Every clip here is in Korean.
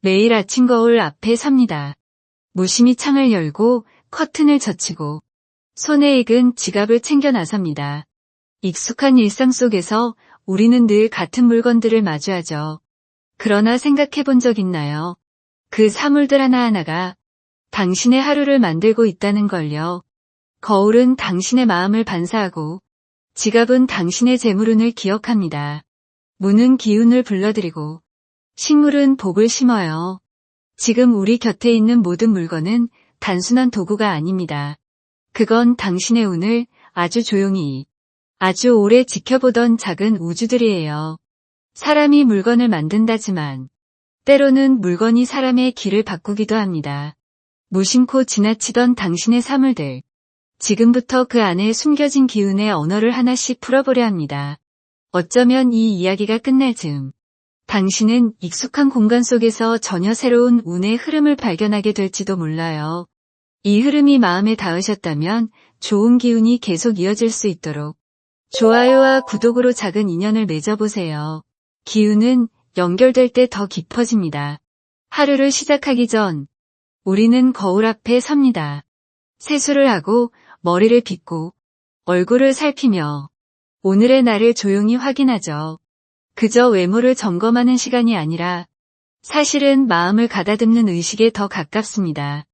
매일 아침 거울 앞에 섭니다. 무심히 창을 열고 커튼을 젖히고 손에 익은 지갑을 챙겨 나섭니다. 익숙한 일상 속에서 우리는 늘 같은 물건들을 마주하죠. 그러나 생각해 본 적 있나요? 그 사물들 하나하나가 당신의 하루를 만들고 있다는 걸요. 거울은 당신의 마음을 반사하고 지갑은 당신의 재물운을 기억합니다. 문은 기운을 불러들이고 식물은 복을 심어요. 지금 우리 곁에 있는 모든 물건은 단순한 도구가 아닙니다. 그건 당신의 운을 아주 조용히, 아주 오래 지켜보던 작은 우주들이에요. 사람이 물건을 만든다지만 때로는 물건이 사람의 길을 바꾸기도 합니다. 무심코 지나치던 당신의 사물들, 지금부터 그 안에 숨겨진 기운의 언어를 하나씩 풀어보려 합니다. 어쩌면 이 이야기가 끝날 즈음 당신은 익숙한 공간 속에서 전혀 새로운 운의 흐름을 발견하게 될지도 몰라요. 이 흐름이 마음에 닿으셨다면 좋은 기운이 계속 이어질 수 있도록 좋아요와 구독으로 작은 인연을 맺어보세요. 기운은 연결될 때 더 깊어집니다. 하루를 시작하기 전 우리는 거울 앞에 섭니다. 세수를 하고 머리를 빗고 얼굴을 살피며 오늘의 나를 조용히 확인하죠. 그저 외모를 점검하는 시간이 아니라 사실은 마음을 가다듬는 의식에 더 가깝습니다.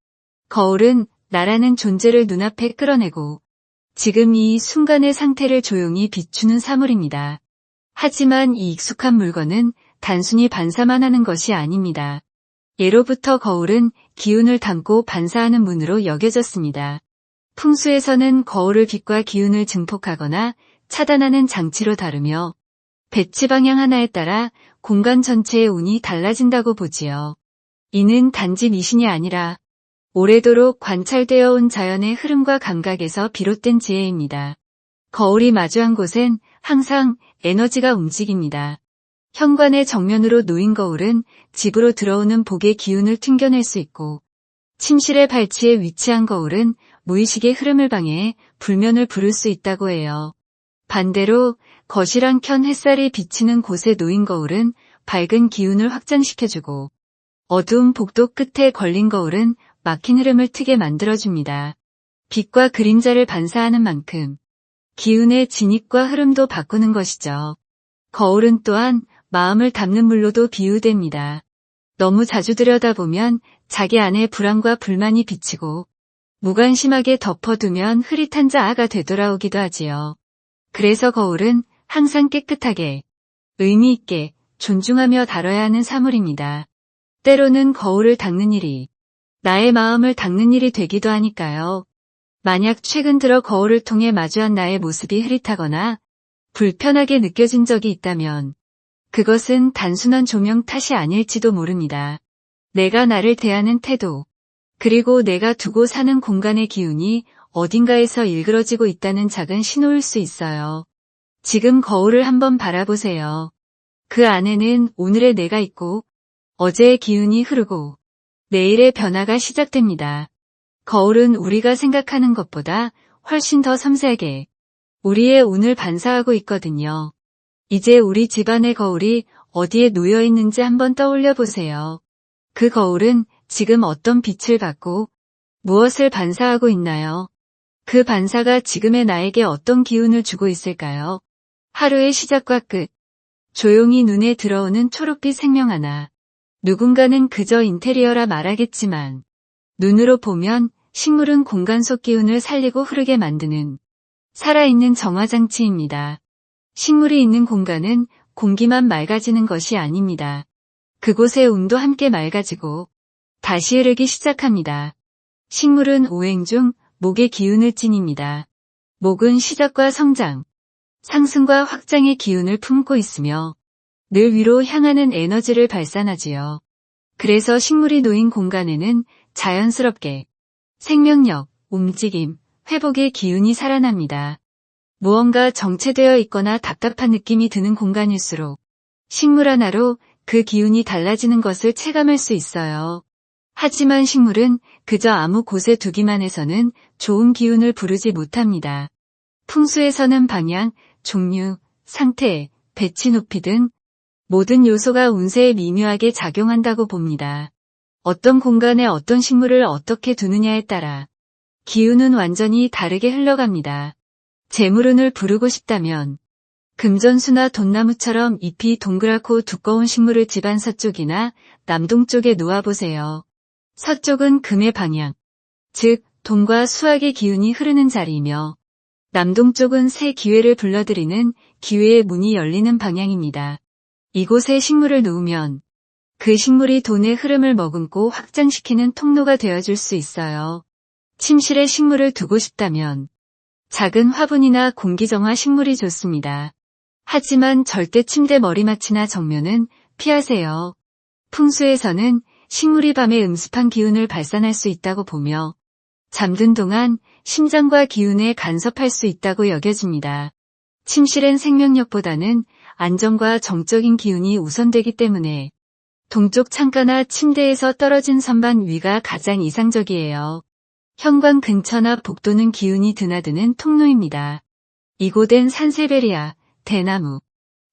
거울은 나라는 존재를 눈앞에 끌어내고 지금 이 순간의 상태를 조용히 비추는 사물입니다. 하지만 이 익숙한 물건은 단순히 반사만 하는 것이 아닙니다. 예로부터 거울은 기운을 담고 반사하는 문으로 여겨졌습니다. 풍수에서는 거울을 빛과 기운을 증폭하거나 차단하는 장치로 다루며 배치 방향 하나에 따라 공간 전체의 운이 달라진다고 보지요. 이는 단지 미신이 아니라 오래도록 관찰되어 온 자연의 흐름과 감각에서 비롯된 지혜입니다. 거울이 마주한 곳엔 항상 에너지가 움직입니다. 현관의 정면으로 놓인 거울은 집으로 들어오는 복의 기운을 튕겨낼 수 있고 침실의 발치에 위치한 거울은 무의식의 흐름을 방해해 불면을 부를 수 있다고 해요. 반대로 거실 한 켠 햇살이 비치는 곳에 놓인 거울은 밝은 기운을 확장시켜주고 어두운 복도 끝에 걸린 거울은 막힌 흐름을 트게 만들어줍니다. 빛과 그림자를 반사하는 만큼 기운의 진입과 흐름도 바꾸는 것이죠. 거울은 또한 마음을 담는 물로도 비유됩니다. 너무 자주 들여다보면 자기 안에 불안과 불만이 비치고 무관심하게 덮어두면 흐릿한 자아가 되돌아오기도 하지요. 그래서 거울은 항상 깨끗하게, 의미 있게, 존중하며 다뤄야 하는 사물입니다. 때로는 거울을 닦는 일이 나의 마음을 닦는 일이 되기도 하니까요. 만약 최근 들어 거울을 통해 마주한 나의 모습이 흐릿하거나 불편하게 느껴진 적이 있다면 그것은 단순한 조명 탓이 아닐지도 모릅니다. 내가 나를 대하는 태도, 그리고 내가 두고 사는 공간의 기운이 어딘가에서 일그러지고 있다는 작은 신호일 수 있어요. 지금 거울을 한번 바라보세요. 그 안에는 오늘의 내가 있고 어제의 기운이 흐르고 내일의 변화가 시작됩니다. 거울은 우리가 생각하는 것보다 훨씬 더 섬세하게 우리의 운을 반사하고 있거든요. 이제 우리 집안의 거울이 어디에 놓여 있는지 한번 떠올려 보세요. 그 거울은 지금 어떤 빛을 받고 무엇을 반사하고 있나요? 그 반사가 지금의 나에게 어떤 기운을 주고 있을까요? 하루의 시작과 끝, 조용히 눈에 들어오는 초록빛 생명 하나. 누군가는 그저 인테리어라 말하겠지만 눈으로 보면 식물은 공간 속 기운을 살리고 흐르게 만드는 살아있는 정화장치입니다. 식물이 있는 공간은 공기만 맑아지는 것이 아닙니다. 그곳의 운도 함께 맑아지고 다시 흐르기 시작합니다. 식물은 오행 중 목의 기운을 지닙니다. 목은 시작과 성장, 상승과 확장의 기운을 품고 있으며 늘 위로 향하는 에너지를 발산하지요. 그래서 식물이 놓인 공간에는 자연스럽게 생명력, 움직임, 회복의 기운이 살아납니다. 무언가 정체되어 있거나 답답한 느낌이 드는 공간일수록 식물 하나로 그 기운이 달라지는 것을 체감할 수 있어요. 하지만 식물은 그저 아무 곳에 두기만 해서는 좋은 기운을 부르지 못합니다. 풍수에서는 방향, 종류, 상태, 배치 높이 등 모든 요소가 운세에 미묘하게 작용한다고 봅니다. 어떤 공간에 어떤 식물을 어떻게 두느냐에 따라 기운은 완전히 다르게 흘러갑니다. 재물운을 부르고 싶다면 금전수나 돈나무처럼 잎이 동그랗고 두꺼운 식물을 집안 서쪽이나 남동쪽에 놓아보세요. 서쪽은 금의 방향, 즉 돈과 수학의 기운이 흐르는 자리이며 남동쪽은 새 기회를 불러들이는 기회의 문이 열리는 방향입니다. 이곳에 식물을 놓으면 그 식물이 돈의 흐름을 머금고 확장시키는 통로가 되어줄 수 있어요. 침실에 식물을 두고 싶다면 작은 화분이나 공기정화 식물이 좋습니다. 하지만 절대 침대 머리맡이나 정면은 피하세요. 풍수에서는 식물이 밤에 음습한 기운을 발산할 수 있다고 보며 잠든 동안 심장과 기운에 간섭할 수 있다고 여겨집니다. 침실엔 생명력보다는 안정과 정적인 기운이 우선되기 때문에 동쪽 창가나 침대에서 떨어진 선반 위가 가장 이상적이에요. 현관 근처나 복도는 기운이 드나드는 통로입니다. 이곳엔 산세베리아, 대나무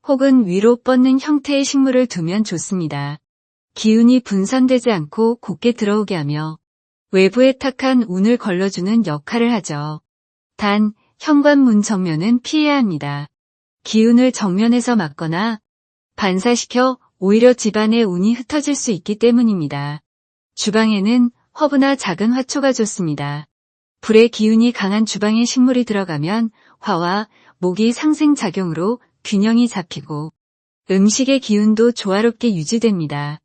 혹은 위로 뻗는 형태의 식물을 두면 좋습니다. 기운이 분산되지 않고 곧게 들어오게 하며 외부에 탁한 운을 걸러주는 역할을 하죠. 단, 현관문 정면은 피해야 합니다. 기운을 정면에서 막거나 반사시켜 오히려 집안의 운이 흩어질 수 있기 때문입니다. 주방에는 허브나 작은 화초가 좋습니다. 불의 기운이 강한 주방에 식물이 들어가면 화와 목이 상생작용으로 균형이 잡히고 음식의 기운도 조화롭게 유지됩니다.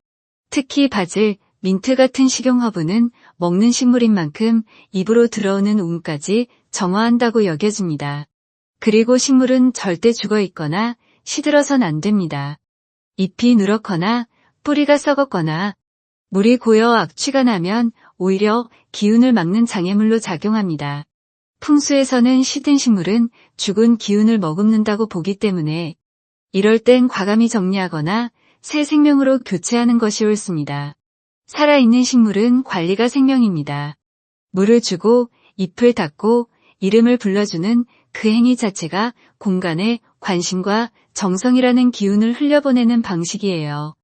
특히 바질, 민트 같은 식용허브는 먹는 식물인 만큼 입으로 들어오는 운까지 정화한다고 여겨집니다. 그리고 식물은 절대 죽어있거나 시들어선 안 됩니다. 잎이 누렇거나 뿌리가 썩었거나 물이 고여 악취가 나면 오히려 기운을 막는 장애물로 작용합니다. 풍수에서는 시든 식물은 죽은 기운을 머금는다고 보기 때문에 이럴 땐 과감히 정리하거나 새 생명으로 교체하는 것이 옳습니다. 살아있는 식물은 관리가 생명입니다. 물을 주고 잎을 닦고 이름을 불러주는 그 행위 자체가 공간에 관심과 정성이라는 기운을 흘려보내는 방식이에요.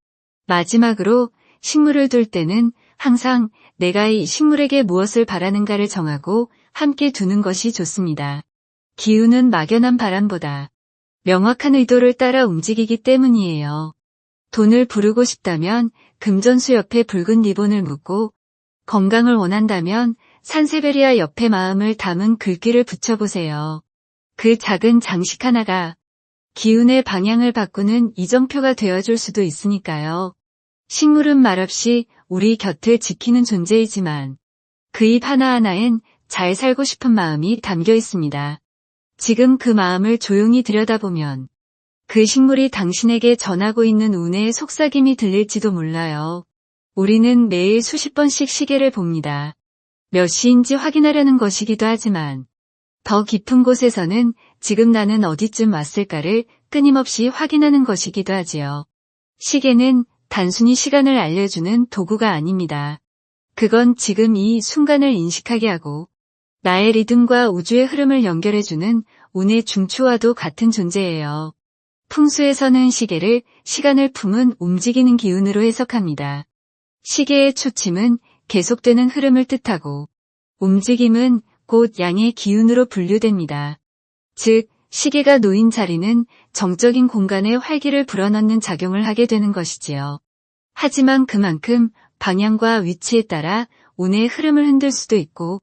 마지막으로 식물을 둘 때는 항상 내가 이 식물에게 무엇을 바라는가를 정하고 함께 두는 것이 좋습니다. 기운은 막연한 바람보다 명확한 의도를 따라 움직이기 때문이에요. 돈을 부르고 싶다면 금전수 옆에 붉은 리본을 묶고 건강을 원한다면 산세베리아 옆에 마음을 담은 글귀를 붙여보세요. 그 작은 장식 하나가 기운의 방향을 바꾸는 이정표가 되어줄 수도 있으니까요. 식물은 말없이 우리 곁을 지키는 존재이지만 그 잎 하나하나엔 잘 살고 싶은 마음이 담겨 있습니다. 지금 그 마음을 조용히 들여다보면 그 식물이 당신에게 전하고 있는 운의 속삭임이 들릴지도 몰라요. 우리는 매일 수십 번씩 시계를 봅니다. 몇 시인지 확인하려는 것이기도 하지만 더 깊은 곳에서는 지금 나는 어디쯤 왔을까를 끊임없이 확인하는 것이기도 하지요. 시계는 단순히 시간을 알려주는 도구가 아닙니다. 그건 지금 이 순간을 인식하게 하고 나의 리듬과 우주의 흐름을 연결해주는 운의 중추와도 같은 존재예요. 풍수에서는 시계를 시간을 품은 움직이는 기운으로 해석합니다. 시계의 초침은 계속되는 흐름을 뜻하고 움직임은 곧 양의 기운으로 분류됩니다. 즉, 시계가 놓인 자리는 정적인 공간에 활기를 불어넣는 작용을 하게 되는 것이지요. 하지만 그만큼 방향과 위치에 따라 운의 흐름을 흔들 수도 있고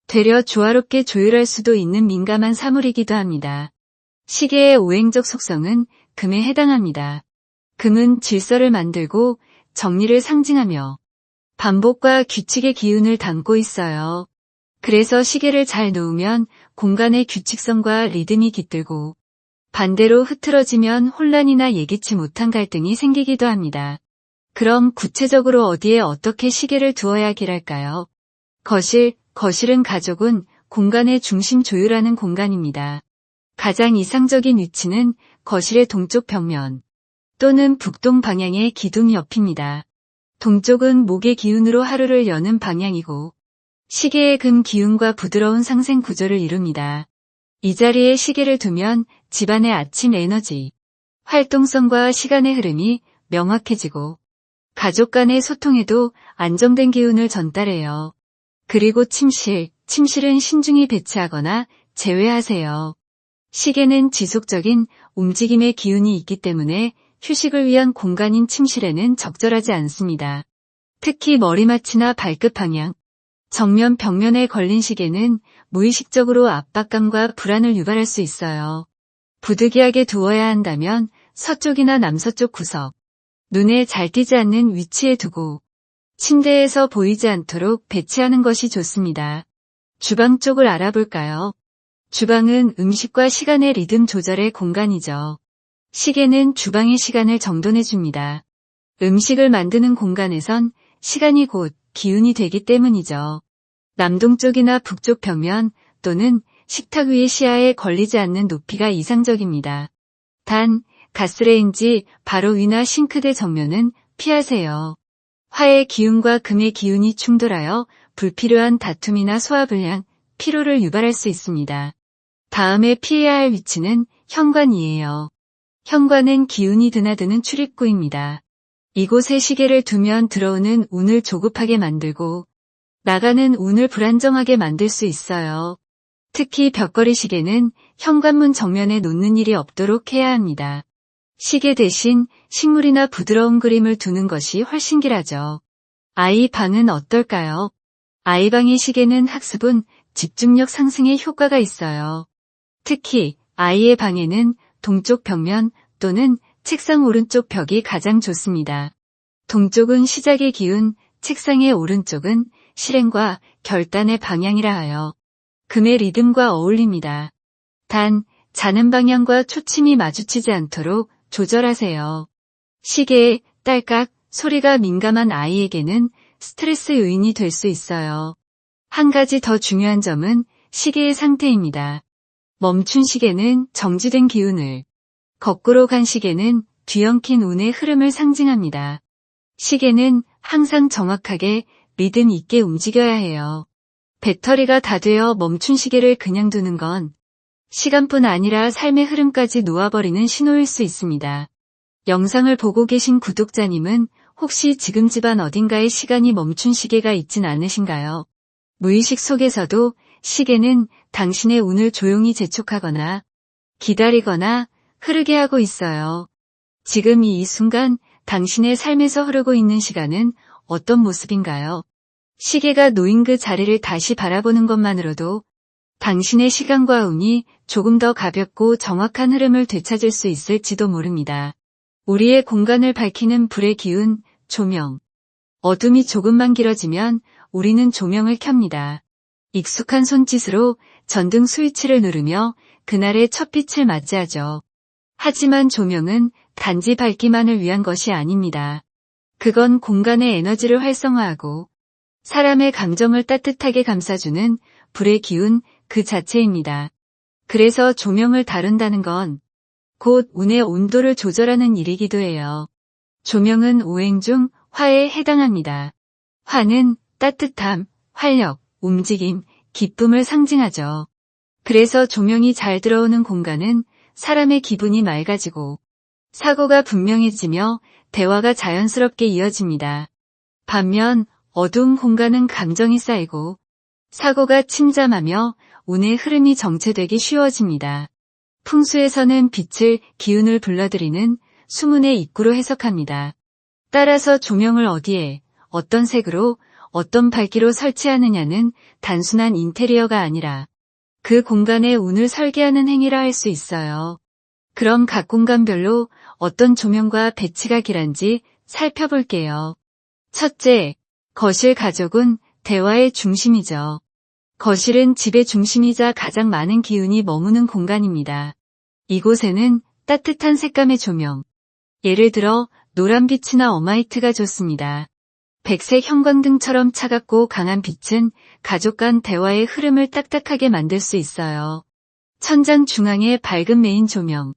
되려 조화롭게 조율할 수도 있는 민감한 사물이기도 합니다. 시계의 오행적 속성은 금에 해당합니다. 금은 질서를 만들고 정리를 상징하며 반복과 규칙의 기운을 담고 있어요. 그래서 시계를 잘 놓으면 공간의 규칙성과 리듬이 깃들고 반대로 흐트러지면 혼란이나 예기치 못한 갈등이 생기기도 합니다. 그럼 구체적으로 어디에 어떻게 시계를 두어야 하길할까요? 거실은 가족은 공간의 중심 조율하는 공간입니다. 가장 이상적인 위치는 거실의 동쪽 벽면 또는 북동 방향의 기둥 옆입니다. 동쪽은 목의 기운으로 하루를 여는 방향이고 시계의 금 기운과 부드러운 상생 구조를 이룹니다. 이 자리에 시계를 두면 집안의 아침 에너지, 활동성과 시간의 흐름이 명확해지고 가족 간의 소통에도 안정된 기운을 전달해요. 그리고 침실은 신중히 배치하거나 제외하세요. 시계는 지속적인 움직임의 기운이 있기 때문에 휴식을 위한 공간인 침실에는 적절하지 않습니다. 특히 머리맡이나 발끝 방향, 정면 벽면에 걸린 시계는 무의식적으로 압박감과 불안을 유발할 수 있어요. 부득이하게 두어야 한다면 서쪽이나 남서쪽 구석, 눈에 잘 띄지 않는 위치에 두고 침대에서 보이지 않도록 배치하는 것이 좋습니다. 주방 쪽을 알아볼까요? 주방은 음식과 시간의 리듬 조절의 공간이죠. 시계는 주방의 시간을 정돈해줍니다. 음식을 만드는 공간에선 시간이 곧 기운이 되기 때문이죠. 남동쪽이나 북쪽 벽면 또는 식탁 위의 시야에 걸리지 않는 높이가 이상적입니다. 단, 가스레인지 바로 위나 싱크대 정면은 피하세요. 화의 기운과 금의 기운이 충돌하여 불필요한 다툼이나 소화불량, 피로를 유발할 수 있습니다. 다음에 피해야 할 위치는 현관이에요. 현관은 기운이 드나드는 출입구입니다. 이곳에 시계를 두면 들어오는 운을 조급하게 만들고 나가는 운을 불안정하게 만들 수 있어요. 특히 벽걸이 시계는 현관문 정면에 놓는 일이 없도록 해야 합니다. 시계 대신 식물이나 부드러운 그림을 두는 것이 훨씬 길하죠. 아이 방은 어떨까요? 아이 방의 시계는 학습은 집중력 상승에 효과가 있어요. 특히 아이의 방에는 동쪽 벽면 또는 책상 오른쪽 벽이 가장 좋습니다. 동쪽은 시작의 기운, 책상의 오른쪽은 실행과 결단의 방향이라 하여 금의 리듬과 어울립니다. 단, 자는 방향과 초침이 마주치지 않도록 조절하세요. 시계의 딸깍 소리가 민감한 아이에게는 스트레스 요인이 될 수 있어요. 한 가지 더 중요한 점은 시계의 상태입니다. 멈춘 시계는 정지된 기운을, 거꾸로 간 시계는 뒤엉킨 운의 흐름을 상징합니다. 시계는 항상 정확하게 리듬 있게 움직여야 해요. 배터리가 다 되어 멈춘 시계를 그냥 두는 건 시간뿐 아니라 삶의 흐름까지 놓아버리는 신호일 수 있습니다. 영상을 보고 계신 구독자님은 혹시 지금 집안 어딘가에 시간이 멈춘 시계가 있진 않으신가요? 무의식 속에서도 시계는 당신의 운을 조용히 재촉하거나 기다리거나 흐르게 하고 있어요. 지금 이 순간 당신의 삶에서 흐르고 있는 시간은 어떤 모습인가요? 시계가 놓인 그 자리를 다시 바라보는 것만으로도 당신의 시간과 운이 조금 더 가볍고 정확한 흐름을 되찾을 수 있을지도 모릅니다. 우리의 공간을 밝히는 불의 기운, 조명. 어둠이 조금만 길어지면 우리는 조명을 켭니다. 익숙한 손짓으로 전등 스위치를 누르며 그날의 첫 빛을 맞이하죠. 하지만 조명은 단지 밝기만을 위한 것이 아닙니다. 그건 공간의 에너지를 활성화하고 사람의 감정을 따뜻하게 감싸주는 불의 기운 그 자체입니다. 그래서 조명을 다룬다는 건 곧 운의 온도를 조절하는 일이기도 해요. 조명은 오행 중 화에 해당합니다. 화는 따뜻함, 활력, 움직임, 기쁨을 상징하죠. 그래서 조명이 잘 들어오는 공간은 사람의 기분이 맑아지고 사고가 분명해지며 대화가 자연스럽게 이어집니다. 반면 어두운 공간은 감정이 쌓이고 사고가 침잠하며 운의 흐름이 정체되기 쉬워집니다. 풍수에서는 빛을, 기운을 불러들이는 수문의 입구로 해석합니다. 따라서 조명을 어디에, 어떤 색으로, 어떤 밝기로 설치하느냐는 단순한 인테리어가 아니라 그 공간의 운을 설계하는 행위라 할 수 있어요. 그럼 각 공간별로 어떤 조명과 배치가 길한지 살펴볼게요. 첫째, 거실 가족은 대화의 중심이죠. 거실은 집의 중심이자 가장 많은 기운이 머무는 공간입니다. 이곳에는 따뜻한 색감의 조명, 예를 들어 노란빛이나 어마이트가 좋습니다. 백색 형광등처럼 차갑고 강한 빛은 가족 간 대화의 흐름을 딱딱하게 만들 수 있어요. 천장 중앙에 밝은 메인 조명,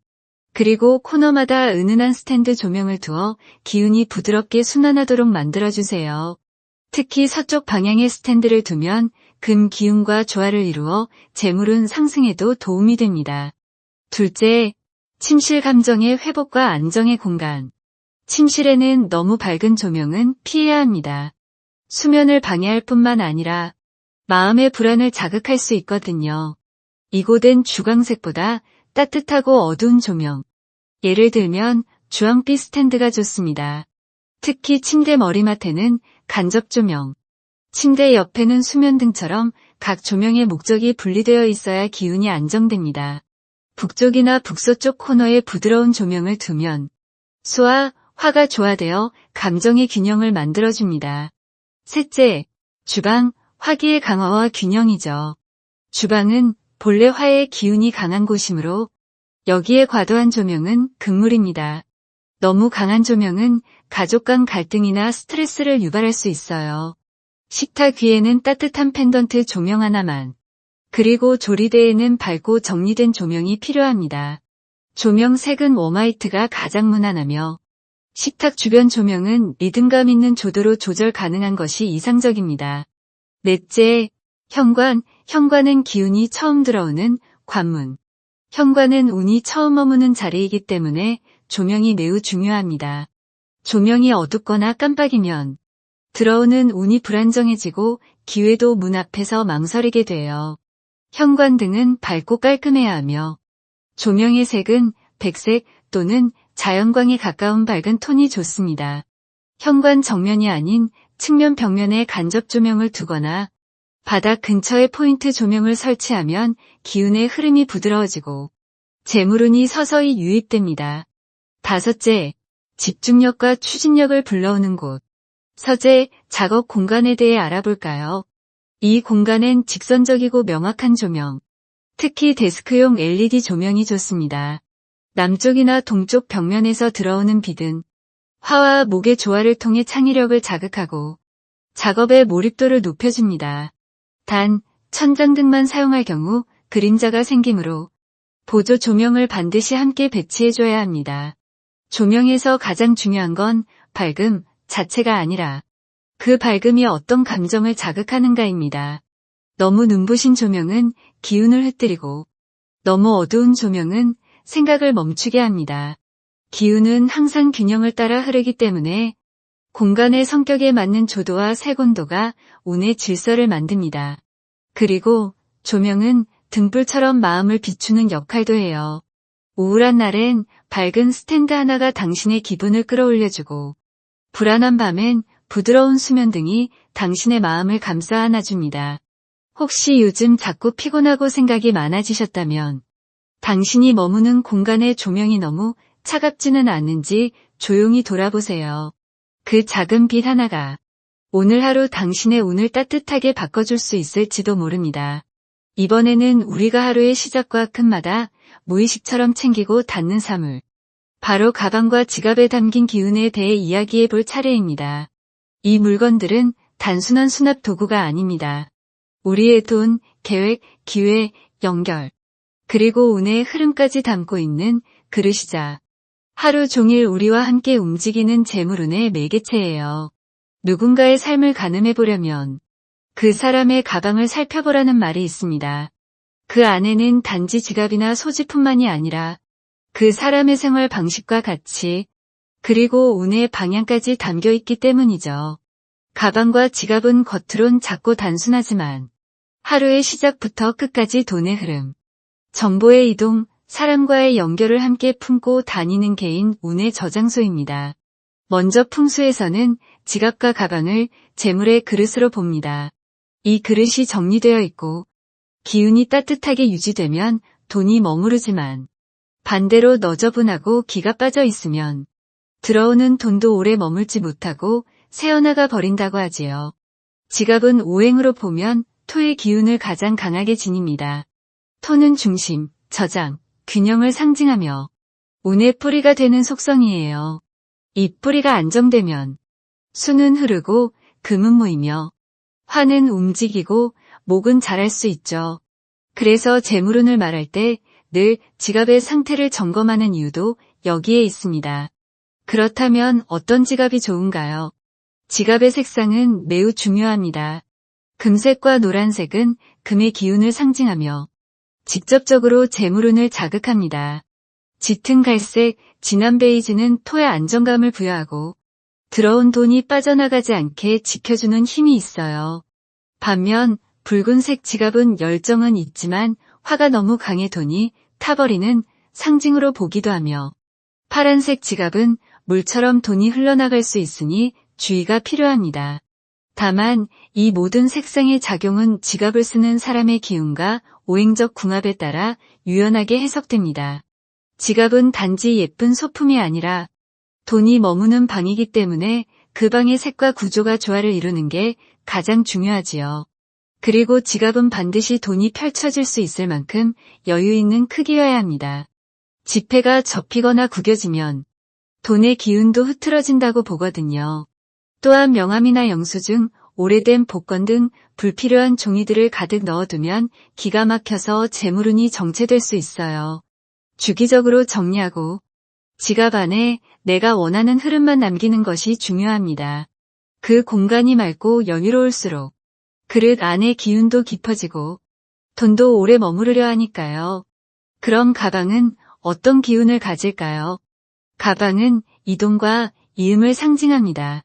그리고 코너마다 은은한 스탠드 조명을 두어 기운이 부드럽게 순환하도록 만들어주세요. 특히 서쪽 방향의 스탠드를 두면 금 기운과 조화를 이루어 재물운 상승에도 도움이 됩니다. 둘째, 침실 감정의 회복과 안정의 공간. 침실에는 너무 밝은 조명은 피해야 합니다. 수면을 방해할 뿐만 아니라 마음의 불안을 자극할 수 있거든요. 이곳엔 주광색보다 따뜻하고 어두운 조명. 예를 들면 주황빛 스탠드가 좋습니다. 특히 침대 머리맡에는 간접 조명, 침대 옆에는 수면등처럼 각 조명의 목적이 분리되어 있어야 기운이 안정됩니다. 북쪽이나 북서쪽 코너에 부드러운 조명을 두면 수와 화가 조화되어 감정의 균형을 만들어줍니다. 셋째, 주방, 화기의 강화와 균형이죠. 주방은 본래 화의 기운이 강한 곳이므로 여기에 과도한 조명은 금물입니다. 너무 강한 조명은 가족 간 갈등이나 스트레스를 유발할 수 있어요. 식탁 위에는 따뜻한 펜던트 조명 하나만, 그리고 조리대에는 밝고 정리된 조명이 필요합니다. 조명 색은 웜화이트가 가장 무난하며 식탁 주변 조명은 리듬감 있는 조도로 조절 가능한 것이 이상적입니다. 넷째, 현관. 현관은 기운이 처음 들어오는 관문. 현관은 운이 처음 머무는 자리이기 때문에 조명이 매우 중요합니다. 조명이 어둡거나 깜빡이면 들어오는 운이 불안정해지고 기회도 문 앞에서 망설이게 돼요. 현관등은 밝고 깔끔해야 하며 조명의 색은 백색 또는 자연광에 가까운 밝은 톤이 좋습니다. 현관 정면이 아닌 측면 벽면에 간접 조명을 두거나 바닥 근처에 포인트 조명을 설치하면 기운의 흐름이 부드러워지고 재물운이 서서히 유입됩니다. 다섯째, 집중력과 추진력을 불러오는 곳. 서재, 작업 공간에 대해 알아볼까요? 이 공간엔 직선적이고 명확한 조명, 특히 데스크용 LED 조명이 좋습니다. 남쪽이나 동쪽 벽면에서 들어오는 빛은 화와 목의 조화를 통해 창의력을 자극하고 작업의 몰입도를 높여줍니다. 단, 천장등만 사용할 경우 그림자가 생기므로 보조 조명을 반드시 함께 배치해줘야 합니다. 조명에서 가장 중요한 건 밝음 자체가 아니라 그 밝음이 어떤 감정을 자극하는가입니다. 너무 눈부신 조명은 기운을 흩뜨리고 너무 어두운 조명은 생각을 멈추게 합니다. 기운은 항상 균형을 따라 흐르기 때문에 공간의 성격에 맞는 조도와 색온도가 운의 질서를 만듭니다. 그리고 조명은 등불처럼 마음을 비추는 역할도 해요. 우울한 날엔 밝은 스탠드 하나가 당신의 기분을 끌어올려주고 불안한 밤엔 부드러운 수면등이 당신의 마음을 감싸 안아줍니다. 혹시 요즘 자꾸 피곤하고 생각이 많아지셨다면 당신이 머무는 공간의 조명이 너무 차갑지는 않은지 조용히 돌아보세요. 그 작은 빛 하나가 오늘 하루 당신의 운을 따뜻하게 바꿔줄 수 있을지도 모릅니다. 이번에는 우리가 하루의 시작과 끝마다 무의식처럼 챙기고 닫는 사물, 바로 가방과 지갑에 담긴 기운에 대해 이야기해 볼 차례입니다. 이 물건들은 단순한 수납 도구가 아닙니다. 우리의 돈, 계획, 기회, 연결, 그리고 운의 흐름까지 담고 있는 그릇이자 하루 종일 우리와 함께 움직이는 재물운의 매개체예요. 누군가의 삶을 가늠해 보려면 그 사람의 가방을 살펴보라는 말이 있습니다. 그 안에는 단지 지갑이나 소지품만이 아니라 그 사람의 생활 방식과 가치, 그리고 운의 방향까지 담겨 있기 때문이죠. 가방과 지갑은 겉으론 작고 단순하지만 하루의 시작부터 끝까지 돈의 흐름, 정보의 이동, 사람과의 연결을 함께 품고 다니는 개인 운의 저장소입니다. 먼저 풍수에서는 지갑과 가방을 재물의 그릇으로 봅니다. 이 그릇이 정리되어 있고 기운이 따뜻하게 유지되면 돈이 머무르지만 반대로 너저분하고 기가 빠져 있으면 들어오는 돈도 오래 머물지 못하고 새어나가 버린다고 하지요. 지갑은 오행으로 보면 토의 기운을 가장 강하게 지닙니다. 토는 중심, 저장, 균형을 상징하며 운의 뿌리가 되는 속성이에요. 이 뿌리가 안정되면 수는 흐르고 금은 모이며 화는 움직이고 목은 자랄 수 있죠. 그래서 재물운을 말할 때 늘 지갑의 상태를 점검하는 이유도 여기에 있습니다. 그렇다면 어떤 지갑이 좋은가요? 지갑의 색상은 매우 중요합니다. 금색과 노란색은 금의 기운을 상징하며 직접적으로 재물운을 자극합니다. 짙은 갈색, 진한 베이지는 토에 안정감을 부여하고 들어온 돈이 빠져나가지 않게 지켜주는 힘이 있어요. 반면 붉은색 지갑은 열정은 있지만 화가 너무 강해 돈이 타버리는 상징으로 보기도 하며, 파란색 지갑은 물처럼 돈이 흘러나갈 수 있으니 주의가 필요합니다. 다만 이 모든 색상의 작용은 지갑을 쓰는 사람의 기운과 오행적 궁합에 따라 유연하게 해석됩니다. 지갑은 단지 예쁜 소품이 아니라 돈이 머무는 방이기 때문에 그 방의 색과 구조가 조화를 이루는 게 가장 중요하지요. 그리고 지갑은 반드시 돈이 펼쳐질 수 있을 만큼 여유 있는 크기여야 합니다. 지폐가 접히거나 구겨지면 돈의 기운도 흐트러진다고 보거든요. 또한 명함이나 영수증, 오래된 복권 등 불필요한 종이들을 가득 넣어두면 기가 막혀서 재물운이 정체될 수 있어요. 주기적으로 정리하고 지갑 안에 내가 원하는 흐름만 남기는 것이 중요합니다. 그 공간이 맑고 여유로울수록 그릇 안의 기운도 깊어지고 돈도 오래 머무르려 하니까요. 그럼 가방은 어떤 기운을 가질까요? 가방은 이동과 이음을 상징합니다.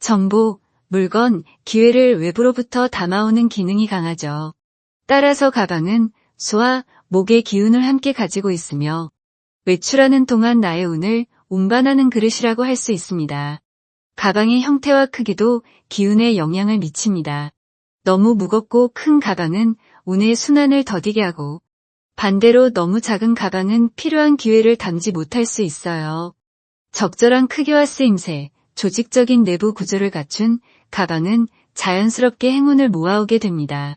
정보, 물건, 기회를 외부로부터 담아오는 기능이 강하죠. 따라서 가방은 수와 목의 기운을 함께 가지고 있으며 외출하는 동안 나의 운을 운반하는 그릇이라고 할 수 있습니다. 가방의 형태와 크기도 기운에 영향을 미칩니다. 너무 무겁고 큰 가방은 운의 순환을 더디게 하고, 반대로 너무 작은 가방은 필요한 기회를 담지 못할 수 있어요. 적절한 크기와 쓰임새, 조직적인 내부 구조를 갖춘 가방은 자연스럽게 행운을 모아오게 됩니다.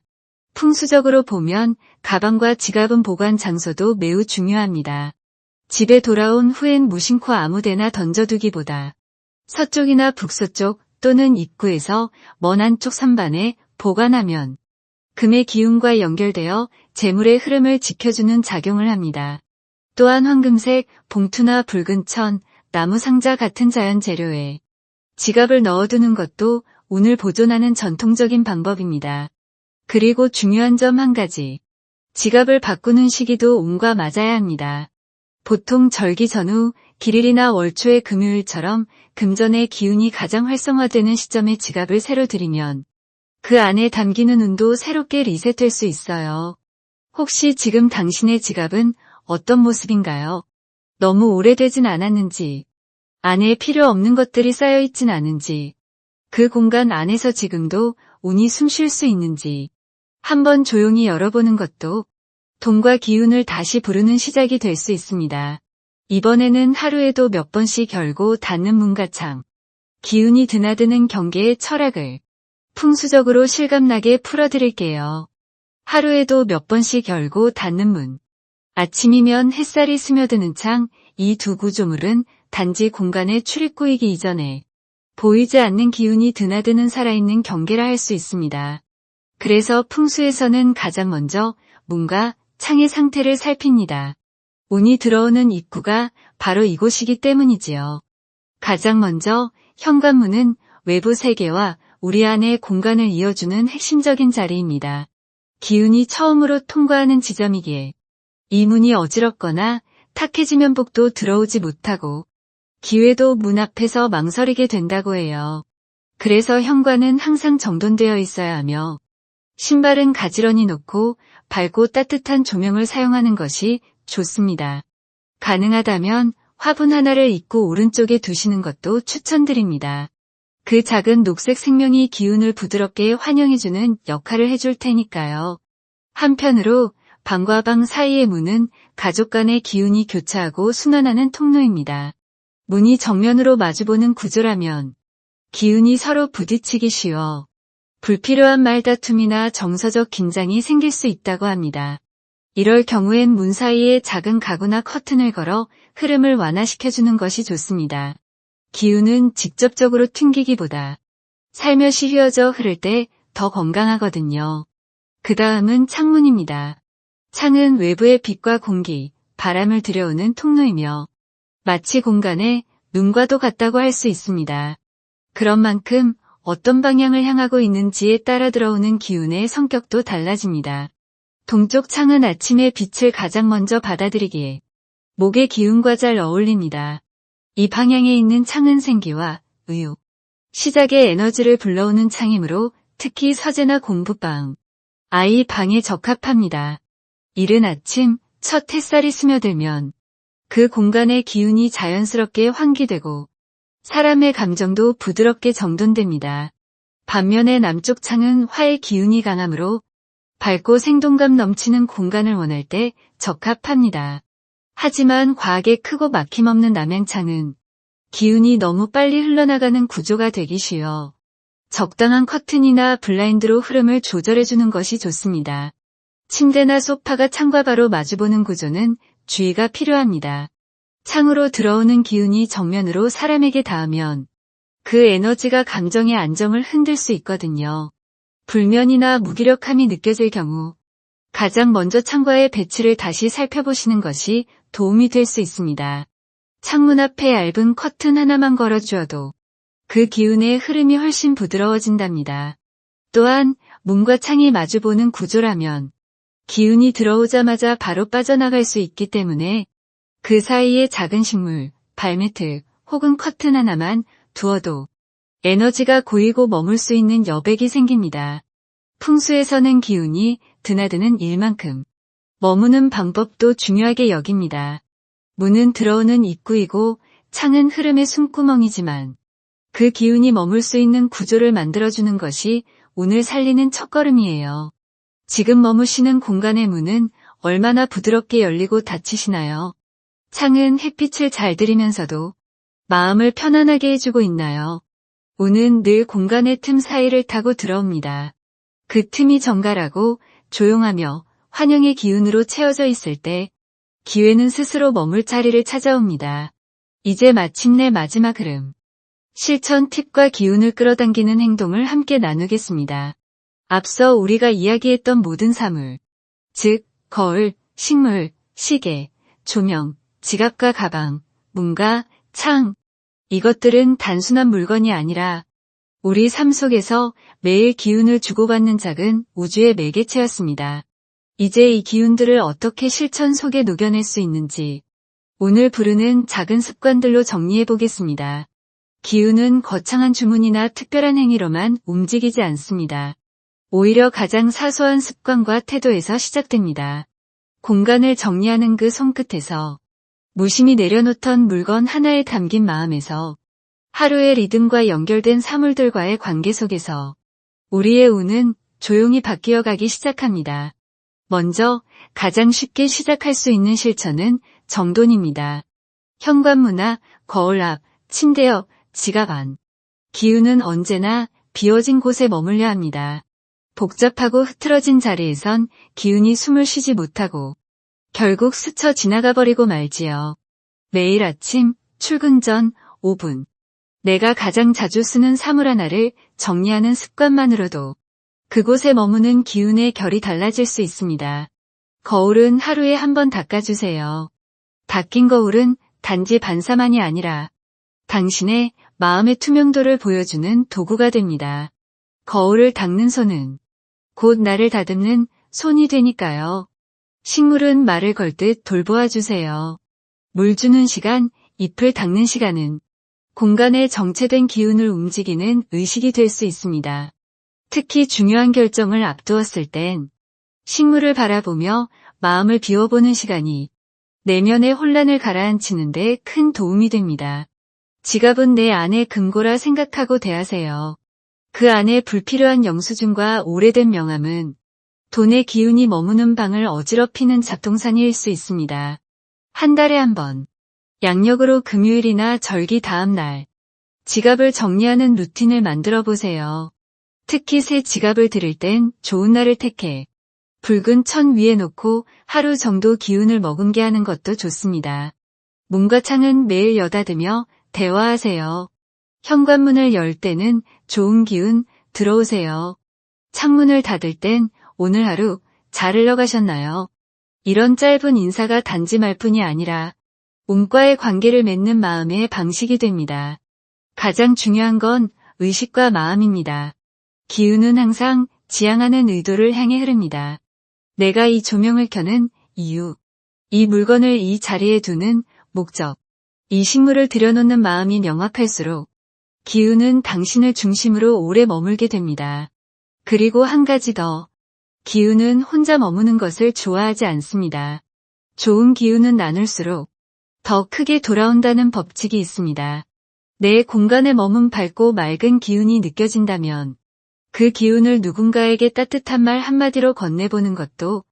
풍수적으로 보면 가방과 지갑은 보관 장소도 매우 중요합니다. 집에 돌아온 후엔 무심코 아무데나 던져두기보다 서쪽이나 북서쪽 또는 입구에서 먼 한쪽 선반에 보관하면 금의 기운과 연결되어 재물의 흐름을 지켜주는 작용을 합니다. 또한 황금색 봉투나 붉은 천, 나무 상자 같은 자연 재료에 지갑을 넣어두는 것도 운을 보존하는 전통적인 방법입니다. 그리고 중요한 점 한 가지. 지갑을 바꾸는 시기도 운과 맞아야 합니다. 보통 절기 전후 길일이나 월초의 금요일처럼 금전의 기운이 가장 활성화되는 시점에 지갑을 새로 들이면 그 안에 담기는 운도 새롭게 리셋될 수 있어요. 혹시 지금 당신의 지갑은 어떤 모습인가요? 너무 오래되진 않았는지, 안에 필요 없는 것들이 쌓여있진 않은지, 그 공간 안에서 지금도 운이 숨 쉴 수 있는지 한번 조용히 열어보는 것도 돈과 기운을 다시 부르는 시작이 될 수 있습니다. 이번에는 하루에도 몇 번씩 열고 닫는 문과 창, 기운이 드나드는 경계의 철학을 풍수적으로 실감나게 풀어드릴게요. 하루에도 몇 번씩 열고 닫는 문, 아침이면 햇살이 스며드는 창, 이 두 구조물은 단지 공간의 출입구이기 이전에 보이지 않는 기운이 드나드는 살아있는 경계라 할 수 있습니다. 그래서 풍수에서는 가장 먼저 문과 창의 상태를 살핍니다. 운이 들어오는 입구가 바로 이곳이기 때문이지요. 가장 먼저 현관문은 외부 세계와 우리 안의 공간을 이어주는 핵심적인 자리입니다. 기운이 처음으로 통과하는 지점이기에 이 문이 어지럽거나 탁해지면 복도 들어오지 못하고 기회도 문 앞에서 망설이게 된다고 해요. 그래서 현관은 항상 정돈되어 있어야 하며 신발은 가지런히 놓고 밝고 따뜻한 조명을 사용하는 것이 좋습니다. 가능하다면 화분 하나를 입구 오른쪽에 두시는 것도 추천드립니다. 그 작은 녹색 생명이 기운을 부드럽게 환영해주는 역할을 해줄 테니까요. 한편으로 방과 방 사이의 문은 가족 간의 기운이 교차하고 순환하는 통로입니다. 문이 정면으로 마주보는 구조라면 기운이 서로 부딪히기 쉬워 불필요한 말다툼이나 정서적 긴장이 생길 수 있다고 합니다. 이럴 경우엔 문 사이에 작은 가구나 커튼을 걸어 흐름을 완화시켜주는 것이 좋습니다. 기운은 직접적으로 튕기기보다 살며시 휘어져 흐를 때 더 건강하거든요. 그 다음은 창문입니다. 창은 외부의 빛과 공기, 바람을 들여오는 통로이며 마치 공간의 눈과도 같다고 할 수 있습니다. 그런 만큼 어떤 방향을 향하고 있는지에 따라 들어오는 기운의 성격도 달라집니다. 동쪽 창은 아침의 빛을 가장 먼저 받아들이기에 목의 기운과 잘 어울립니다. 이 방향에 있는 창은 생기와 의욕, 시작의 에너지를 불러오는 창이므로 특히 서재나 공부방, 아이 방에 적합합니다. 이른 아침 첫 햇살이 스며들면 그 공간의 기운이 자연스럽게 환기되고 사람의 감정도 부드럽게 정돈됩니다. 반면에 남쪽 창은 화의 기운이 강하므로 밝고 생동감 넘치는 공간을 원할 때 적합합니다. 하지만 과하게 크고 막힘없는 남향창은 기운이 너무 빨리 흘러나가는 구조가 되기 쉬워 적당한 커튼이나 블라인드로 흐름을 조절해주는 것이 좋습니다. 침대나 소파가 창과 바로 마주보는 구조는 주의가 필요합니다. 창으로 들어오는 기운이 정면으로 사람에게 닿으면 그 에너지가 감정의 안정을 흔들 수 있거든요. 불면이나 무기력함이 느껴질 경우 가장 먼저 창과의 배치를 다시 살펴보시는 것이 도움이 될 수 있습니다. 창문 앞에 얇은 커튼 하나만 걸어주어도 그 기운의 흐름이 훨씬 부드러워진답니다. 또한 문과 창이 마주보는 구조라면 기운이 들어오자마자 바로 빠져나갈 수 있기 때문에 그 사이에 작은 식물, 발매트 혹은 커튼 하나만 두어도 에너지가 고이고 머물 수 있는 여백이 생깁니다. 풍수에서는 기운이 드나드는 일만큼 머무는 방법도 중요하게 여깁니다. 문은 들어오는 입구이고 창은 흐름의 숨구멍이지만 그 기운이 머물 수 있는 구조를 만들어주는 것이 운을 살리는 첫걸음이에요. 지금 머무시는 공간의 문은 얼마나 부드럽게 열리고 닫히시나요? 창은 햇빛을 잘 들이면서도 마음을 편안하게 해주고 있나요? 운은 늘 공간의 틈 사이를 타고 들어옵니다. 그 틈이 정갈하고 조용하며 환영의 기운으로 채워져 있을 때 기회는 스스로 머물 자리를 찾아옵니다. 이제 마침내 마지막 흐름. 실천 팁과 기운을 끌어당기는 행동을 함께 나누겠습니다. 앞서 우리가 이야기했던 모든 사물, 즉 거울, 식물, 시계, 조명, 지갑과 가방, 문과 창, 이것들은 단순한 물건이 아니라 우리 삶 속에서 매일 기운을 주고받는 작은 우주의 매개체였습니다. 이제 이 기운들을 어떻게 실천 속에 녹여낼 수 있는지 오늘 부르는 작은 습관들로 정리해 보겠습니다. 기운은 거창한 주문이나 특별한 행위로만 움직이지 않습니다. 오히려 가장 사소한 습관과 태도에서 시작됩니다. 공간을 정리하는 그 손끝에서 무심히 내려놓던 물건 하나에 담긴 마음에서 하루의 리듬과 연결된 사물들과의 관계 속에서 우리의 운은 조용히 바뀌어가기 시작합니다. 먼저 가장 쉽게 시작할 수 있는 실천은 정돈입니다. 현관문이나 거울 앞, 침대 옆, 지갑 안. 기운은 언제나 비워진 곳에 머물려 합니다. 복잡하고 흐트러진 자리에선 기운이 숨을 쉬지 못하고 결국 스쳐 지나가 버리고 말지요. 매일 아침, 출근 전 5분. 내가 가장 자주 쓰는 사물 하나를 정리하는 습관만으로도 그곳에 머무는 기운의 결이 달라질 수 있습니다. 거울은 하루에 한 번 닦아주세요. 닦인 거울은 단지 반사만이 아니라 당신의 마음의 투명도를 보여주는 도구가 됩니다. 거울을 닦는 손은 곧 나를 다듬는 손이 되니까요. 식물은 말을 걸듯 돌보아 주세요. 물 주는 시간, 잎을 닦는 시간은 공간의 정체된 기운을 움직이는 의식이 될 수 있습니다. 특히 중요한 결정을 앞두었을 땐 식물을 바라보며 마음을 비워보는 시간이 내면의 혼란을 가라앉히는 데 큰 도움이 됩니다. 지갑은 내 안의 금고라 생각하고 대하세요. 그 안에 불필요한 영수증과 오래된 명함은 돈의 기운이 머무는 방을 어지럽히는 잡동사니일 수 있습니다. 한 달에 한 번, 양력으로 금요일이나 절기 다음 날, 지갑을 정리하는 루틴을 만들어 보세요. 특히 새 지갑을 들을 땐 좋은 날을 택해 붉은 천 위에 놓고 하루 정도 기운을 머금게 하는 것도 좋습니다. 문과 창은 매일 여닫으며 대화하세요. 현관문을 열 때는 좋은 기운 들어오세요. 창문을 닫을 땐 오늘 하루 잘 흘러가셨나요? 이런 짧은 인사가 단지 말뿐이 아니라 운과의 관계를 맺는 마음의 방식이 됩니다. 가장 중요한 건 의식과 마음입니다. 기운은 항상 지향하는 의도를 향해 흐릅니다. 내가 이 조명을 켜는 이유, 이 물건을 이 자리에 두는 목적, 이 식물을 들여놓는 마음이 명확할수록 기운은 당신을 중심으로 오래 머물게 됩니다. 그리고 한 가지 더, 기운은 혼자 머무는 것을 좋아하지 않습니다. 좋은 기운은 나눌수록 더 크게 돌아온다는 법칙이 있습니다. 내 공간에 머문 밝고 맑은 기운이 느껴진다면 그 기운을 누군가에게 따뜻한 말 한마디로 건네보는 것도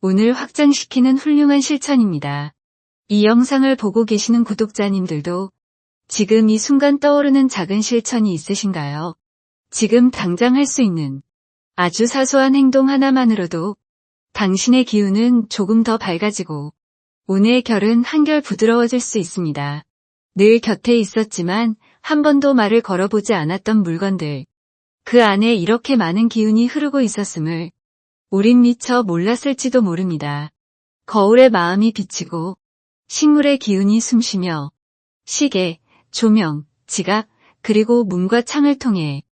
운을 확장시키는 훌륭한 실천입니다. 이 영상을 보고 계시는 구독자님들도 지금 이 순간 떠오르는 작은 실천이 있으신가요? 지금 당장 할 수 있는 아주 사소한 행동 하나만으로도 당신의 기운은 조금 더 밝아지고 운의 결은 한결 부드러워질 수 있습니다. 늘 곁에 있었지만 한 번도 말을 걸어보지 않았던 물건들, 그 안에 이렇게 많은 기운이 흐르고 있었음을 우린 미처 몰랐을지도 모릅니다. 거울에 마음이 비치고 식물의 기운이 숨쉬며 시계, 조명, 지갑, 그리고 문과 창을 통해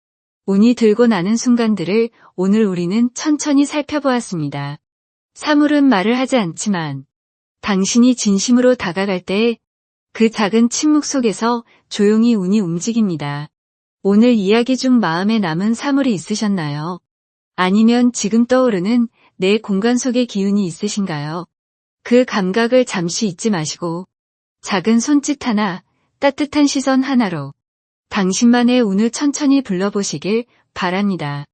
운이 들고 나는 순간들을 오늘 우리는 천천히 살펴보았습니다. 사물은 말을 하지 않지만 당신이 진심으로 다가갈 때 그 작은 침묵 속에서 조용히 운이 움직입니다. 오늘 이야기 중 마음에 남은 사물이 있으셨나요? 아니면 지금 떠오르는 내 공간 속의 기운이 있으신가요? 그 감각을 잠시 잊지 마시고 작은 손짓 하나, 따뜻한 시선 하나로 당신만의 운을 천천히 불러보시길 바랍니다.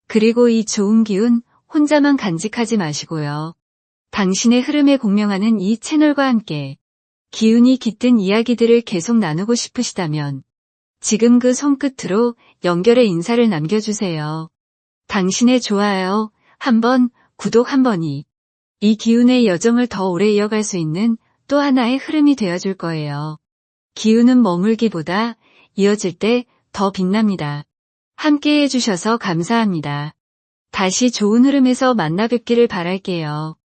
그리고 이 좋은 기운 혼자만 간직하지 마시고요. 당신의 흐름에 공명하는 이 채널과 함께 기운이 깃든 이야기들을 계속 나누고 싶으시다면 지금 그 손끝으로 연결의 인사를 남겨주세요. 당신의 좋아요 한 번, 구독 한 번이 이 기운의 여정을 더 오래 이어갈 수 있는 또 하나의 흐름이 되어줄 거예요. 기운은 머물기보다 이어질 때 더 빛납니다. 함께 해주셔서 감사합니다. 다시 좋은 흐름에서 만나 뵙기를 바랄게요.